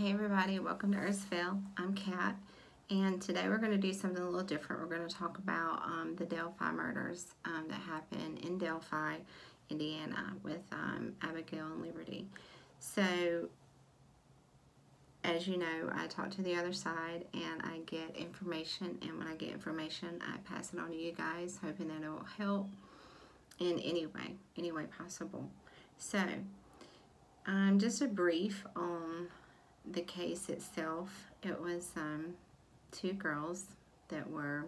Hey everybody, welcome to Earthsville. I'm Kat, and today we're going to do something a little different. We're going to talk about the Delphi murders that happened in Delphi, Indiana with Abigail and Liberty. So, as you know, I talk to the other side and I get information, and when I get information, I pass it on to you guys, hoping that it will help in any way possible. So, just a brief on the case itself. It was two girls that were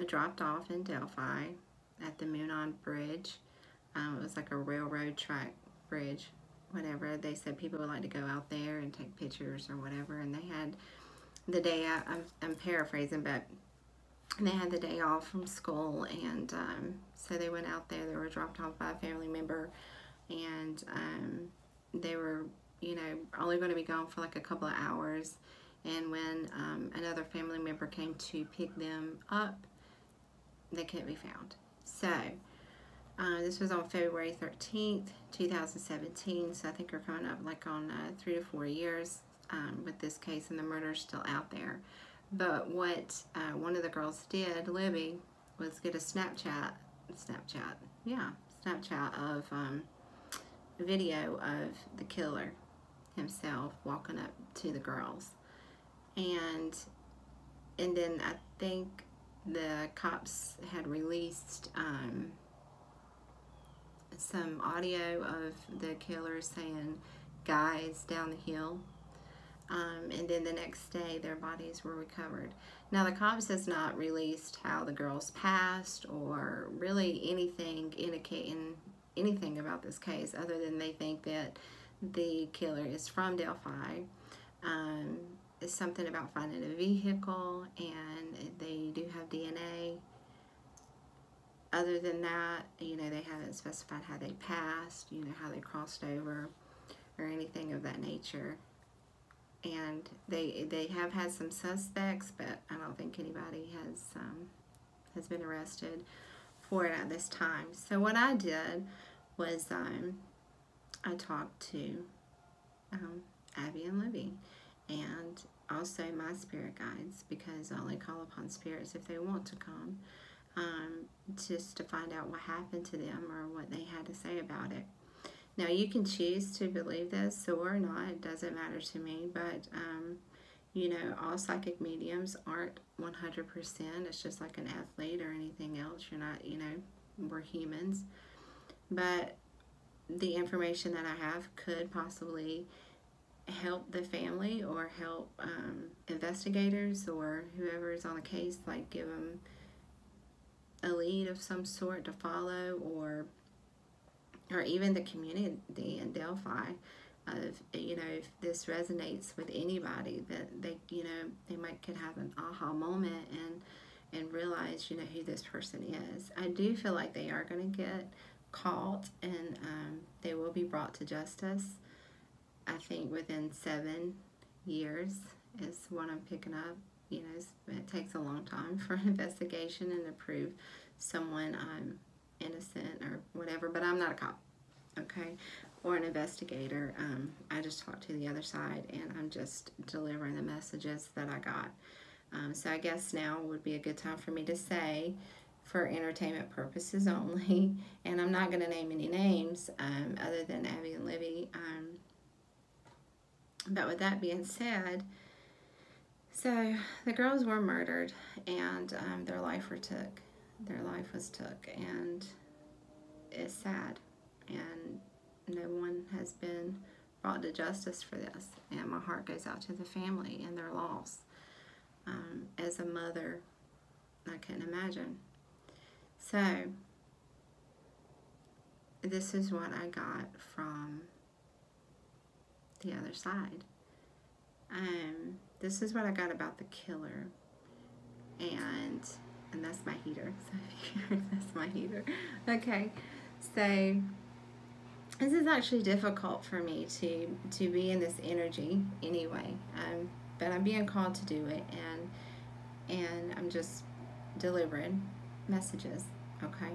dropped off in Delphi at the Moonon Bridge. It was like a railroad track bridge, whatever. They said people would like to go out there and take pictures or whatever, and they had the day out. I'm paraphrasing, but they had the day off from school, and so they went out there. They were dropped off by a family member, and they were, you know, only going to be gone for like a couple of hours. And when another family member came to pick them up, they couldn't be found. So this was on February 13th, 2017. So I think we're coming up like on 3 to 4 years with this case, and the murder's still out there. But what one of the girls did, Libby, was get a Snapchat of video of the killer himself walking up to the girls, and then I think the cops had released some audio of the killer saying "guys down the hill," and then the next day their bodies were recovered. Now the cops has not released how the girls passed or really anything indicating anything about this case, other than they think that the killer is from Delphi. It's something about finding a vehicle, and they do have DNA. Other than that, you know, they haven't specified how they passed, you know, how they crossed over, or anything of that nature. And they have had some suspects, but I don't think anybody has been arrested for it at this time. So what I did was I talked to Abby and Libby, and also my spirit guides, because I only call upon spirits if they want to come, just to find out what happened to them or what they had to say about it. Now you can choose to believe this or not, it doesn't matter to me, but you know, all psychic mediums aren't 100%. It's just like an athlete or anything else. You're not, you know, we're humans. But the information that I have could possibly help the family or help investigators or whoever is on the case, like give them a lead of some sort to follow, or even the community in Delphi, of, you know, if this resonates with anybody, that they, you know, they could have an aha moment and realize, you know, who this person is. I do feel like they are going to get caught, and they will be brought to justice. I think within 7 years is what I'm picking up. You know, it takes a long time for an investigation and to prove someone innocent or whatever, but I'm not a cop, okay, or an investigator. I just talk to the other side, and I'm just delivering the messages that I got. So I guess now would be a good time for me to say, for entertainment purposes only, and I'm not going to name any names other than Abby and Libby. But with that being said, so the girls were murdered, and their life was took, and it's sad, and no one has been brought to justice for this, and my heart goes out to the family and their loss. As a mother, I couldn't imagine. So this is what I got from the other side. This is what I got about the killer, and that's my heater. So that's my heater. Okay, so this is actually difficult for me to be in this energy anyway, but I'm being called to do it, and I'm just delivering messages, okay,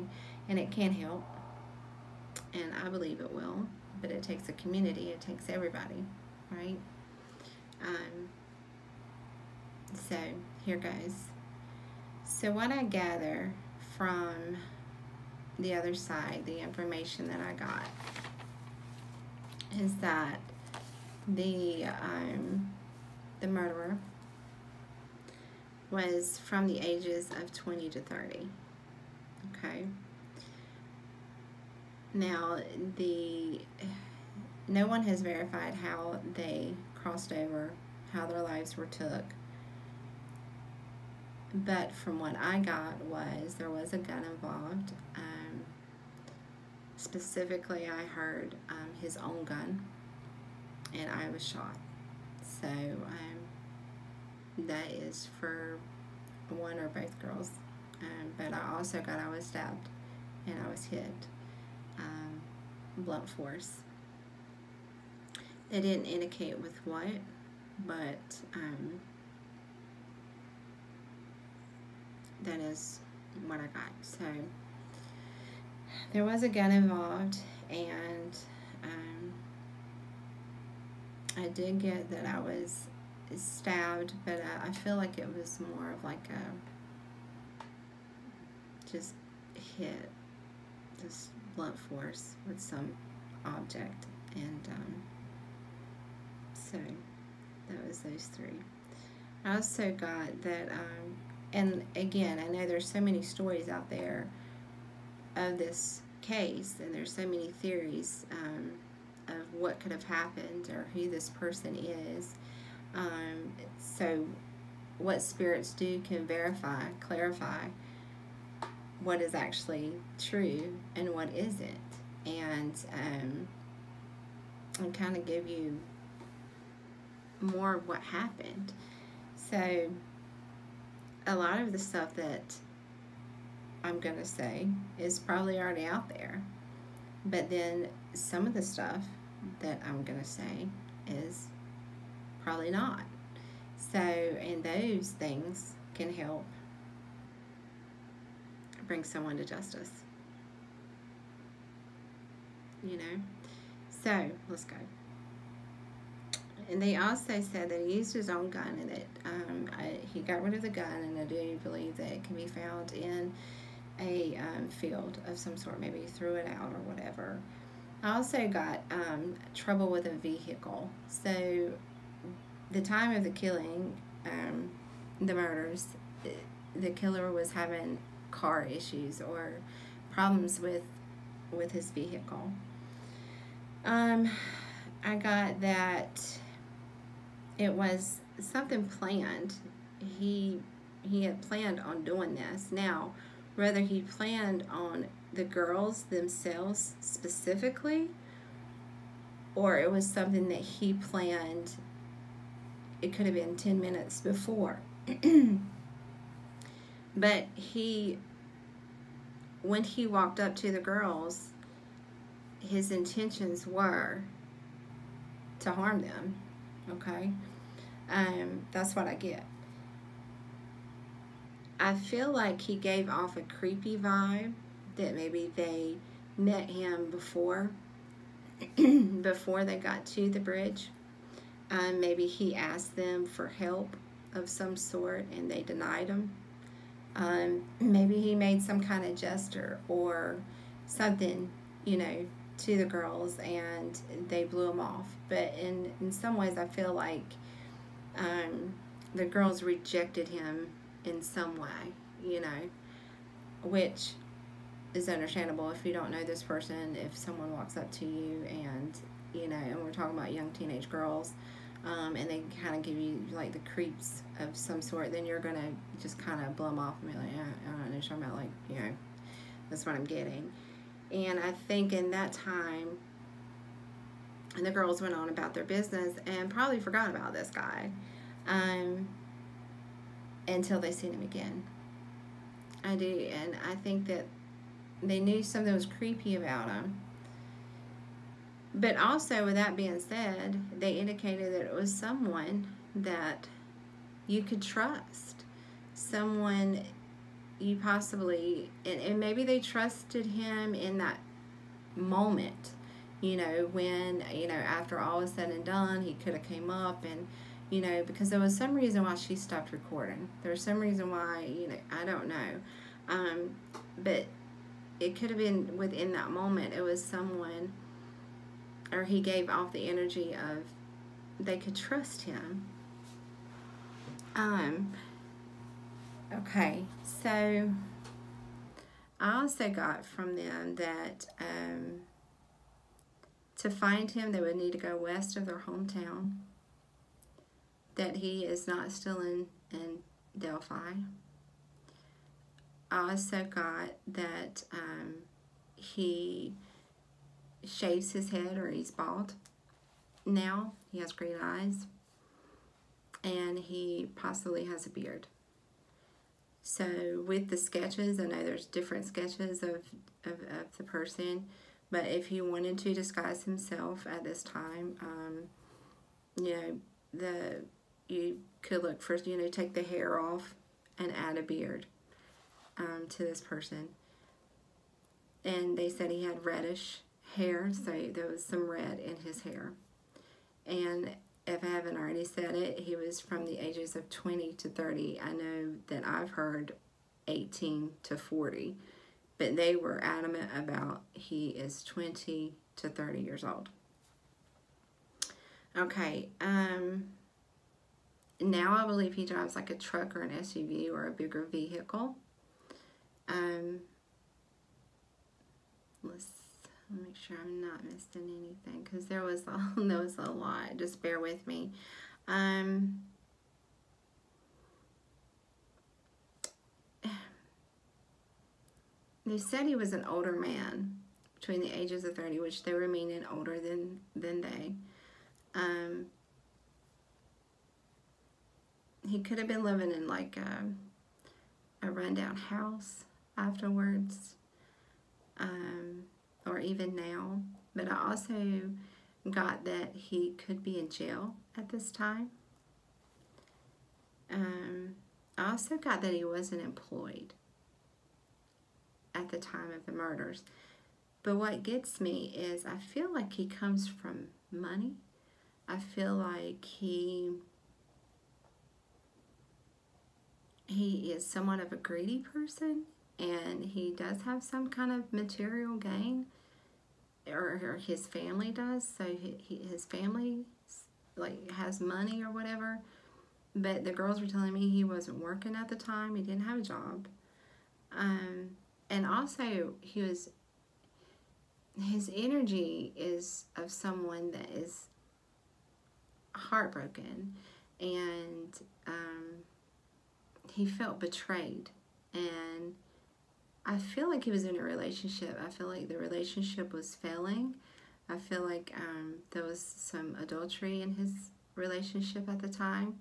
and it can help, and I believe it will, but it takes a community, it takes everybody, right? Um, so here goes. So what I gather from the other side, the information that I got, is that the murderer was from the ages of 20 to 30. Okay. Now, no one has verified how they crossed over, how their lives were took. But from what I got was there was a gun involved. Specifically, I heard his own gun, and I was shot. So that is for one or both girls. But I also got I was stabbed and I was hit. Blunt force. They didn't indicate with what, but that is what I got. So there was a gun involved, and I did get that I was stabbed, but I feel like it was more of like a just hit, just blunt force with some object, and so that was those three. I also got that, and again, I know there's so many stories out there of this case, and there's so many theories of what could have happened or who this person is. So what spirits do can verify, clarify what is actually true and what isn't, and kind of give you more of what happened. So a lot of the stuff that I'm going to say is probably already out there, but then some of the stuff that I'm going to say is probably not. So, and those things can help bring someone to justice, you know. So let's go. And they also said that he used his own gun, and that he got rid of the gun, and I do believe that it can be found in a field of some sort. Maybe he threw it out or whatever. I also got trouble with a vehicle. So the time of the killing, the murders, the killer was having car issues or problems with his vehicle. I got that it was something planned. He had planned on doing this. Now, whether he planned on the girls themselves specifically, or it was something that he planned, it could have been 10 minutes before. But when he walked up to the girls, his intentions were to harm them, okay? That's what I get. I feel like he gave off a creepy vibe, that maybe they met him before they got to the bridge. Maybe he asked them for help of some sort and they denied him. Maybe he made some kind of gesture or something, you know, to the girls and they blew him off. But in some ways I feel like the girls rejected him in some way, you know, which is understandable if you don't know this person. If someone walks up to you and, you know, and we're talking about young teenage girls, and they kind of give you like the creeps of some sort, then you're gonna just kind of blow them off and be like, I don't know what you're talking about, like, you know, that's what I'm getting. And I think in that time, and the girls went on about their business and probably forgot about this guy until they seen him again. I do, and I think that they knew something was creepy about him. But also, with that being said, they indicated that it was someone that you could trust. Someone you possibly, and maybe they trusted him in that moment, you know, when, you know, after all was said and done, he could have came up and, you know, because there was some reason why she stopped recording. There was some reason why, you know, I don't know. But it could have been within that moment. It was someone, or he gave off the energy of they could trust him. Okay, so I also got from them that to find him, they would need to go west of their hometown, that he is not still in Delphi. I also got that he shaves his head, or he's bald now. He has green eyes, and he possibly has a beard. So with the sketches, I know there's different sketches of the person, but if he wanted to disguise himself at this time, you know, you could look for, you know, take the hair off and add a beard to this person. And they said he had reddish hair, so there was some red in his hair. And if I haven't already said it, he was from the ages of 20 to 30. I know that I've heard 18 to 40, but they were adamant about he is 20 to 30 years old. Okay, now I believe he drives like a truck or an SUV or a bigger vehicle. Let's make sure I'm not missing anything, because there was a lot. Just bear with me. They said he was an older man, between the ages of 30, which they were meaning older than they. He could have been living in like a rundown house afterwards, or even now. But I also got that he could be in jail at this time. I also got that he wasn't employed at the time of the murders. But what gets me is I feel like he comes from money. I feel like he is somewhat of a greedy person, and he does have some kind of material gain, or his family does. So his family like has money or whatever. But the girls were telling me he wasn't working at the time. He didn't have a job. And also his energy is of someone that is heartbroken, and he felt betrayed. And I feel like he was in a relationship. I feel like the relationship was failing. I feel like there was some adultery in his relationship at the time.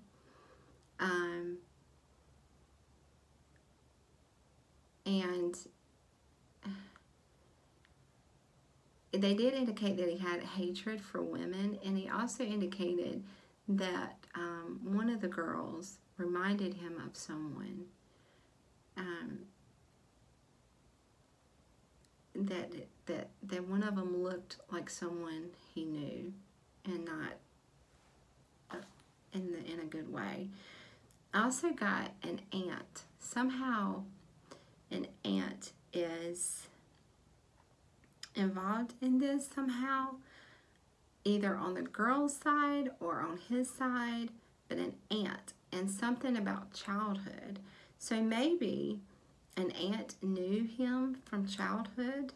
And they did indicate that he had hatred for women, and he also indicated that one of the girls reminded him of someone that one of them looked like someone he knew, and not in a good way. I also got an aunt. Somehow an aunt is involved in this somehow, either on the girl's side or on his side, but an aunt, and something about childhood. So maybe an aunt knew him from childhood.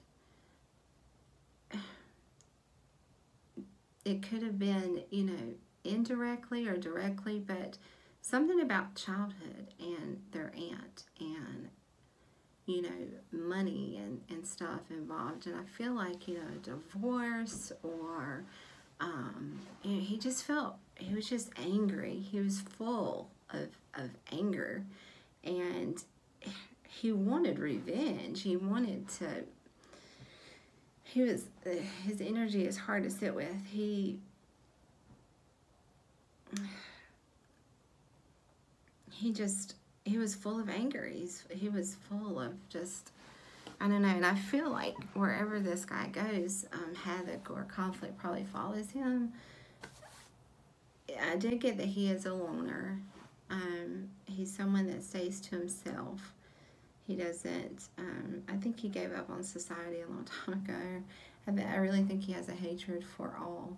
It could have been, you know, indirectly or directly, but something about childhood and their aunt, and, you know, money and stuff involved. And I feel like, you know, divorce, or you know, he was just angry. He was full of anger, and he wanted revenge. He wanted to, his energy is hard to sit with. He was full of anger. He was full of just, I don't know. And I feel like wherever this guy goes, havoc or conflict probably follows him. I did get that he is a loner. He's someone that stays to himself. He doesn't, I think he gave up on society a long time ago. I really think he has a hatred for all.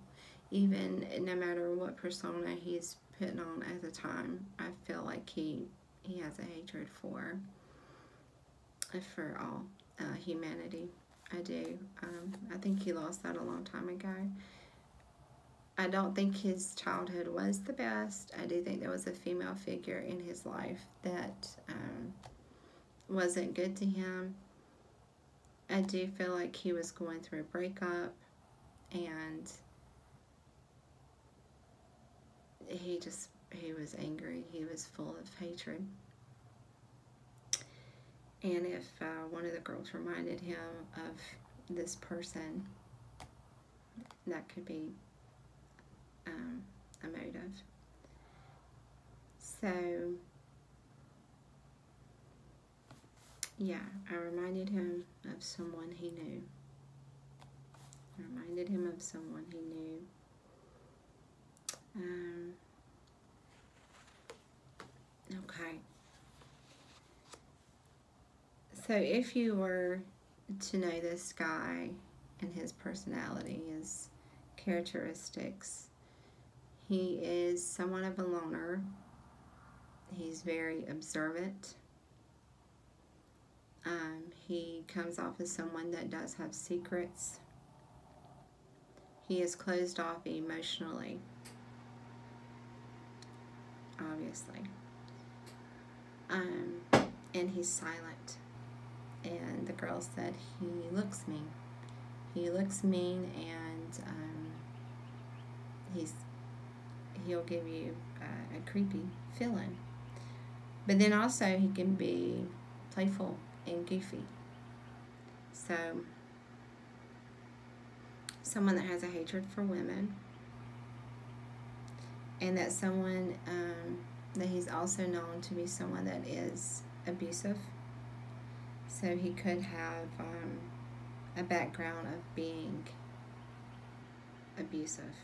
Even no matter what persona he's putting on at the time, I feel like he has a hatred for all humanity. I do. I think he lost that a long time ago. I don't think his childhood was the best. I do think there was a female figure in his life that wasn't good to him. I do feel like he was going through a breakup, and he was angry. He was full of hatred. And if one of the girls reminded him of this person, that could be a motive. So, yeah, I reminded him of someone he knew. Okay. So if you were to know this guy and his personality, his characteristics, he is somewhat of a loner. He's very observant. He comes off as someone that does have secrets. He is closed off emotionally, obviously. And he's silent. And the girl said he looks mean. He looks mean, and he'll give you a creepy feeling. But then also he can be playful and goofy. So, someone that has a hatred for women, and that someone that he's also known to be someone that is abusive. So he could have a background of being abusive.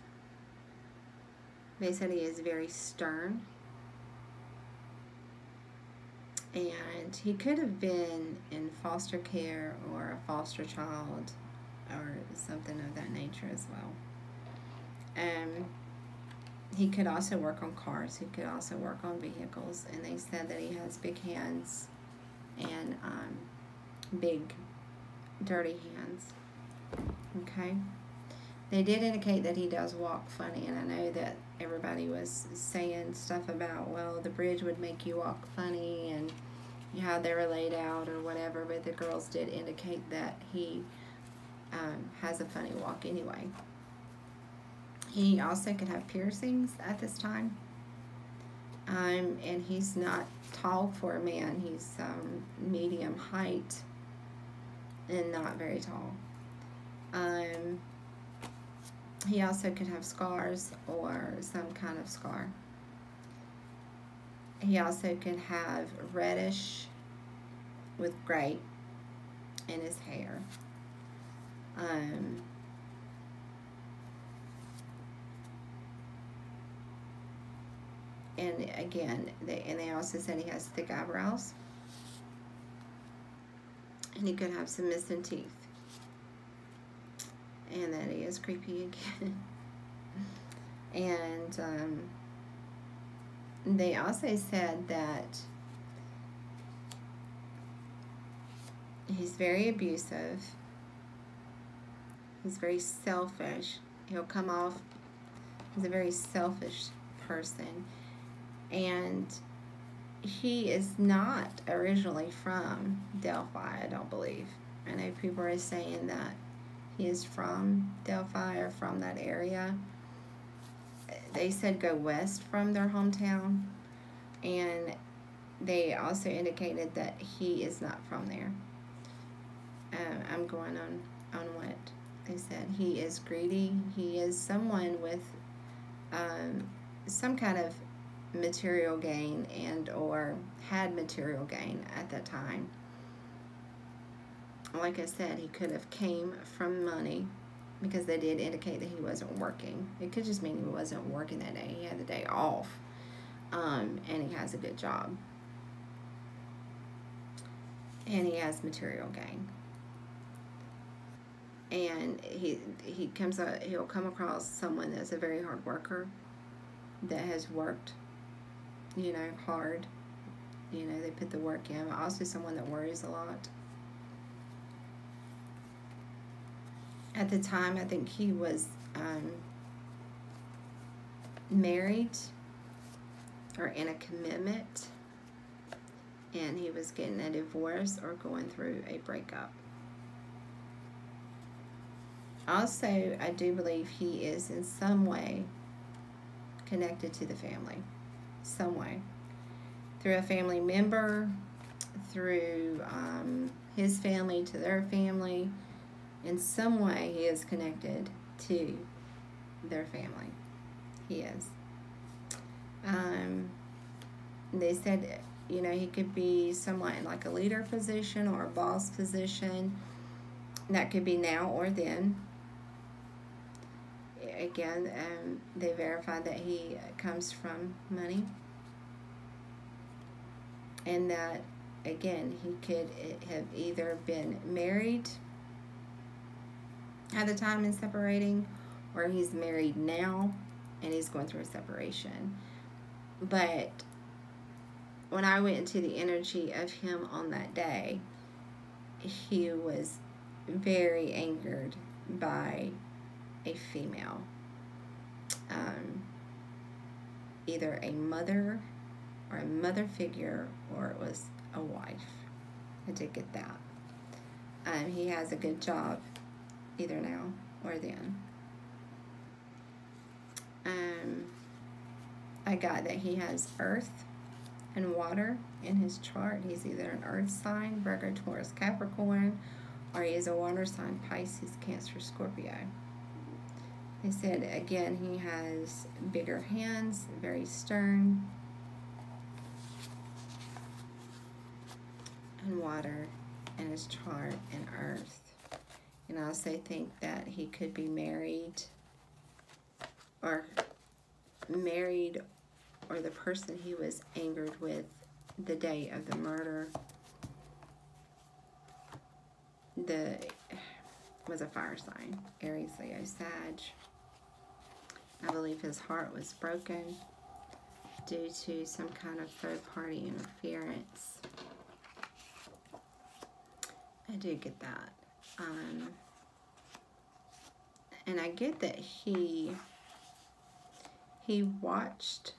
They said he is very stern. And he could have been in foster care or a foster child or something of that nature as well. He could also work on cars. He could also work on vehicles. And they said that he has big hands and big dirty hands. Okay. They did indicate that he does walk funny, and I know that everybody was saying stuff about, well, the bridge would make you walk funny and how they were laid out or whatever, but the girls did indicate that he has a funny walk anyway. He also could have piercings at this time, and he's not tall for a man. He's medium height and not very tall. He also could have scars or some kind of scar. He also could have reddish with gray in his hair. And again, they also said he has thick eyebrows. And he could have some missing teeth. And that he is creepy again. And they also said that he's very abusive. He's very selfish. He'll come off as a very selfish person. And he is not originally from Delphi, I don't believe. I know people are saying that he is from Delphi or from that area. They said go west from their hometown, and they also indicated that he is not from there. I'm going on what they said. He is greedy. He is someone with some kind of material gain and or had material gain at that time. Like I said, he could have came from money, because they did indicate that he wasn't working. It could just mean he wasn't working that day. He had the day off, and he has a good job, and he has material gain. And he'll come across someone that's a very hard worker, that has worked, hard. They put the work in. But also someone that worries a lot. At the time, I think he was married or in a commitment, and he was getting a divorce or going through a breakup. Also, I do believe he is in some way connected to the family. Some way. Through a family member, through his family to their family. In some way, he is connected to their family. He is. They said, he could be somewhat in like a leader position or a boss position. That could be now or then. Again, they verified that he comes from money. And that, again, he could have either been married at the time and separating, or he's married now and he's going through a separation. But when I went into the energy of him on that day, he was very angered by a female, either a mother or a mother figure, or it was a wife. I did get that. He has a good job either now or then. I got that he has earth and water in his chart. He's either an earth sign, Virgo, Taurus, Capricorn, or he is a water sign, Pisces, Cancer, Scorpio. They said, again, he has bigger hands, very stern, and water in his chart, and earth. And I also think that he could be married, or the person he was angered with the day of the murder was a fire sign, Aries, Leo, Sag. I believe his heart was broken due to some kind of third-party interference. I do get that. And I get that he watched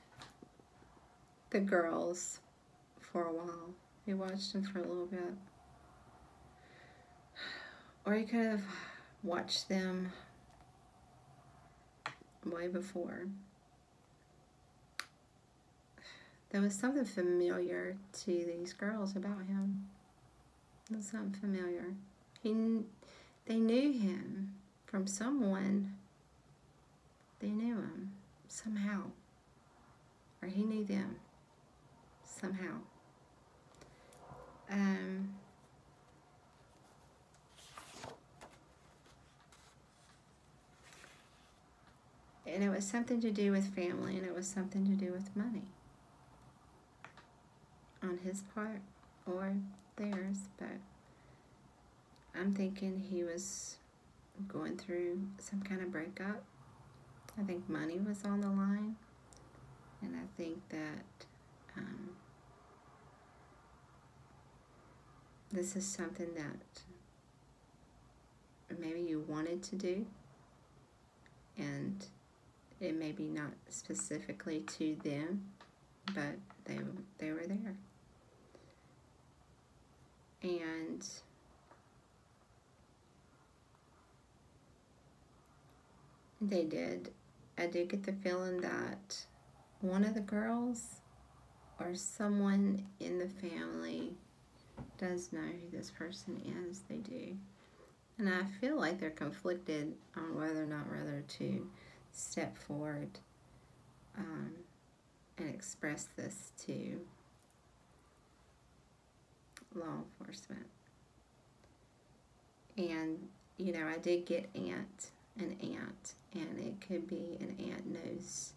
the girls for a while. He watched them for a little bit. Or he could have watched them way before. There was something familiar to these girls about him. There was something familiar. They knew him from someone. They knew him somehow. Or he knew them somehow. And it was something to do with family, and it was something to do with money on his part or theirs. But I'm thinking he was going through some kind of breakup. I think money was on the line, and I think that this is something that maybe you wanted to do, and it may be not specifically to them, but they were there. And they did. I did get the feeling that one of the girls or someone in the family does know who this person is. They do. And I feel like they're conflicted on whether or not to step forward and express this to law enforcement. And, I did get aunt. an aunt, and it could be an aunt knows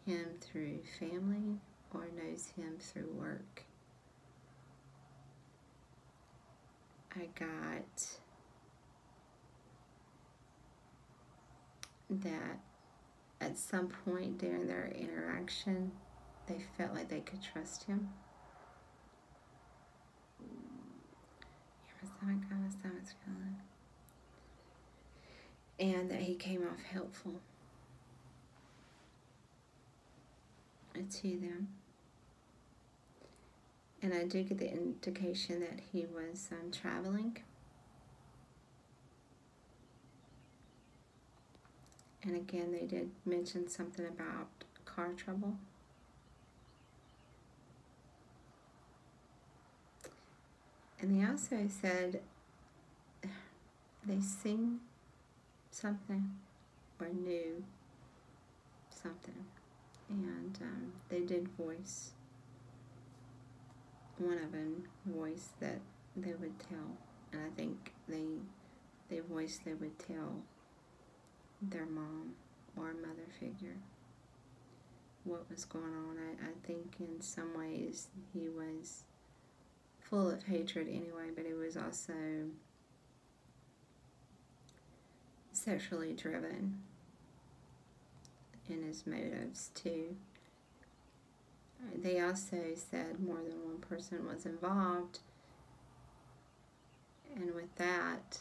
him through family or knows him through work. I got that at some point during their interaction, they felt like they could trust him. My stomach's feeling. And that he came off helpful to them. And I do get the indication that he was traveling. And again, they did mention something about car trouble. And they also said they sing something or knew something. And they did voice, one of them voiced that they would tell. And I think they voiced they would tell their mom or mother figure what was going on. I think in some ways he was full of hatred anyway, but it was also sexually driven in his motives too. They also said more than one person was involved, and with that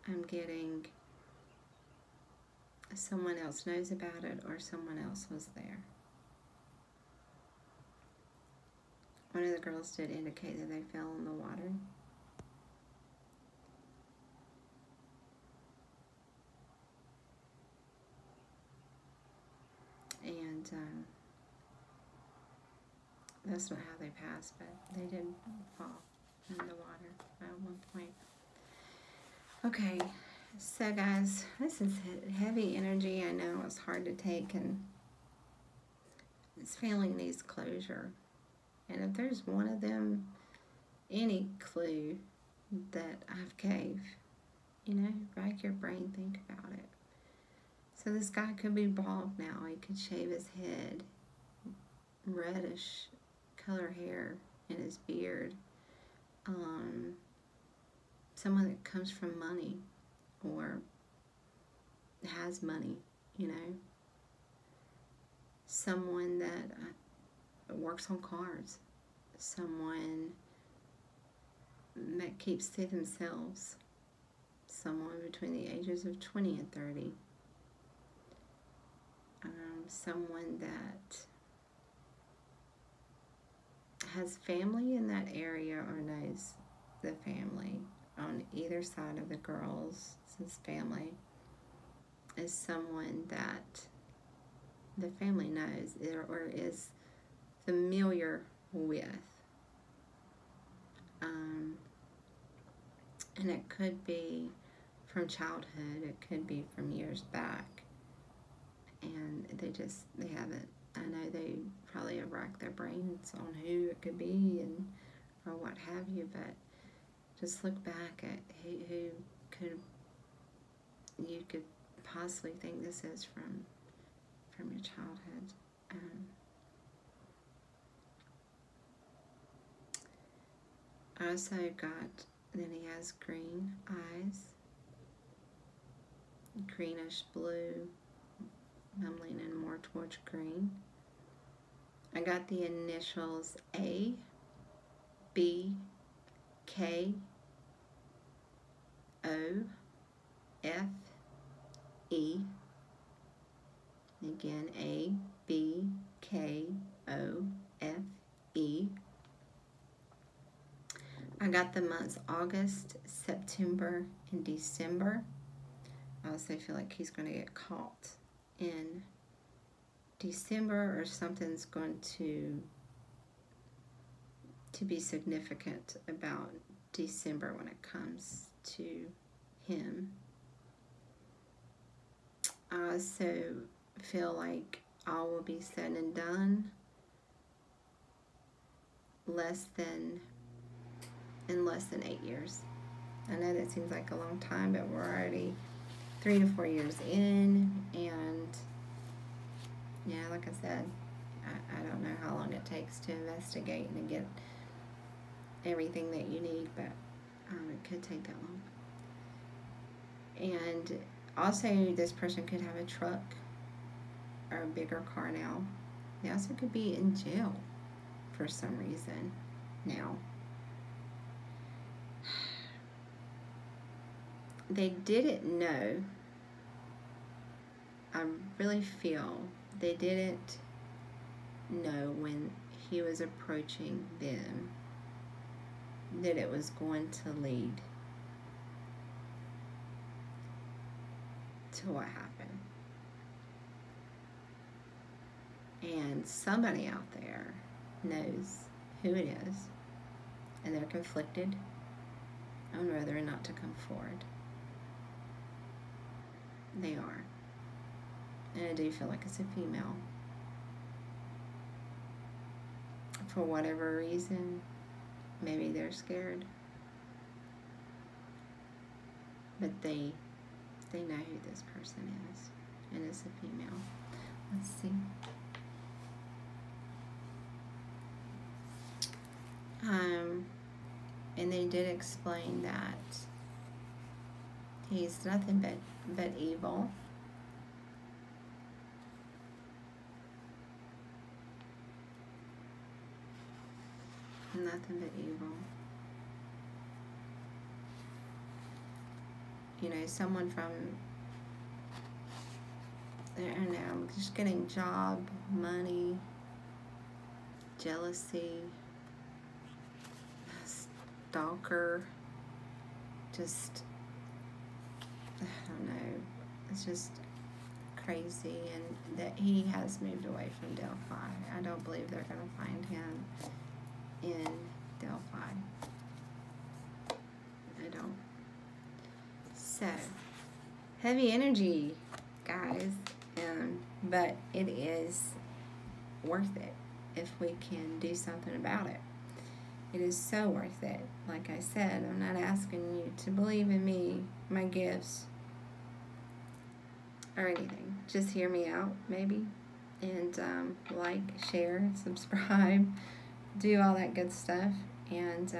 I'm getting someone else knows about it or someone else was there. One of the girls did indicate that they fell in the water. And that's not how they passed, but they did fall in the water at one point. Okay, so guys, this is heavy energy. I know it's hard to take, and this family needs closure. And if there's one of them, any clue that I've gave, you know, rack your brain, think about it. So this guy could be bald now. He could shave his head, reddish color hair in his beard. Someone that comes from money or has money, you know. Someone that works on cars. Someone that keeps to themselves. Someone between the ages of 20 and 30. Someone that has family in that area or knows the family on either side of the girls' family is someone that the family knows or is familiar with. And it could be from childhood, it could be from years back. And they haven't, I know they probably have racked their brains on who it could be and or what have you, but just look back at who you could possibly think this is from your childhood. I also got that he has green eyes, greenish blue. I'm leaning more towards green. I got the initials A, B, K, O, F, E. Again, A, B, K, O, F, E. I got the months August, September, and December. I also feel like he's going to get caught in December, or something's going to be significant about December when it comes to him. I also feel like all will be said and done in less than 8 years. I know that seems like a long time, but we're already 3 to 4 years in, and yeah, like I said, I don't know how long it takes to investigate and to get everything that you need, but it could take that long. And also, this person could have a truck or a bigger car now. They also could be in jail for some reason now. They didn't know. I really feel they didn't know when he was approaching them that it was going to lead to what happened. And somebody out there knows who it is, and they're conflicted on whether or not to come forward. They are. And I do feel like it's a female. For whatever reason, maybe they're scared. But they know who this person is, and it's a female. Let's see. And they did explain that he's nothing but evil. Nothing but evil. You know, someone from, I don't know, just getting job, money, jealousy, stalker, just, I don't know, it's just crazy. And that he has moved away from Delphi. I don't believe they're going to find him in Delphi. I don't. So, heavy energy, guys, but it is worth it if we can do something about it. It is so worth it. Like I said, I'm not asking you to believe in me, my gifts, or anything. Just hear me out, maybe, and like, share, subscribe, do all that good stuff, and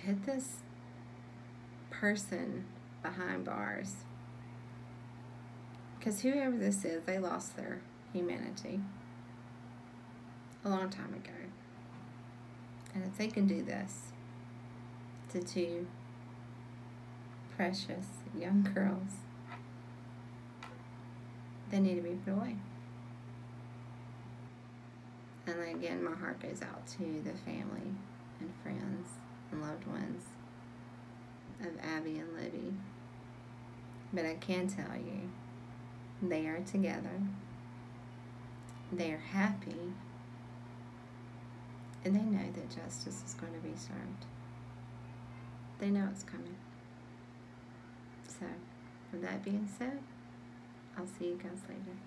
put this person behind bars, because whoever this is, they lost their humanity a long time ago. And if they can do this to two precious young girls, they need to be put away. And again, my heart goes out to the family and friends and loved ones of Abby and Libby. But I can tell you, they are together, they are happy, and they know that justice is going to be served. They know it's coming. So, with that being said, I'll see you guys later.